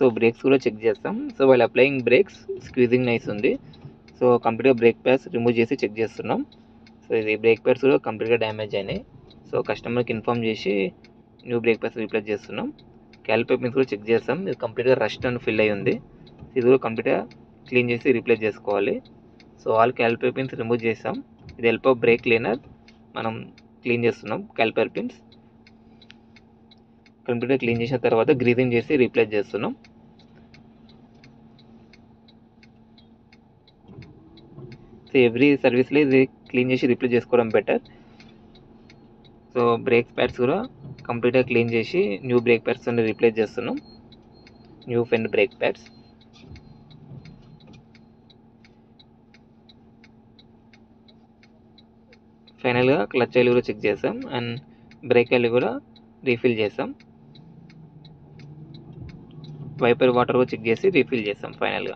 So brakes కూడా check చేస్తాం. So while applying brakes squeezing noise ఉంది. సో కంప్లీట్గా బ్రేక్ ప్యాడ్స్ రిమూవ్ చేసి చెక్ చేస్తున్నాం. సో ఇది బ్రేక్ ప్యాడ్స్ కూడా కంప్లీట్గా డ్యామేజ్ అయినాయి. సో కస్టమర్కి ఇన్ఫామ్ చేసి న్యూ బ్రేక్ ప్యాడ్స్ రీప్లేస్ చేస్తున్నాం. క్యాలిపర్ పిన్స్ కూడా చెక్ చేస్తాం. ఇది కంప్లీట్గా రస్ట్ అని ఫిల్ అయి ఉంది. ఇది కూడా కంప్లీట్గా క్లీన్ చేసి రీప్లేస్ చేసుకోవాలి. So all calliper pins remove చేసాం. ఇది హెల్ప్ ఆఫ్ బ్రేక్ క్లీనర్ మనం క్లీన్ చేస్తున్నాం. క్యాలిపర్ పిన్స్ కంప్లీట్గా క్లీన్ చేసిన తర్వాత గ్రీజింగ్ చేసి రీప్లేస్ చేస్తున్నాం. సో ఎవ్రీ సర్వీస్లో ఇది క్లీన్ చేసి రీప్లేస్ చేసుకోవడం బెటర్. సో బ్రేక్ ప్యాడ్స్ కూడా కంప్లీట్గా క్లీన్ చేసి న్యూ బ్రేక్ ప్యాడ్స్ అన్ని రీప్లేస్ చేస్తున్నాం. New fend brake pads. ఫైనల్గా క్లచ్ ఆయిల్ కూడా చెక్ చేసాం అండ్ బ్రేక్ ఆయిల్ కూడా రీఫిల్ చేసాం. వైపర్ వాటర్ కూడా చెక్ చేసి రీఫిల్ చేసాం ఫైనల్గా.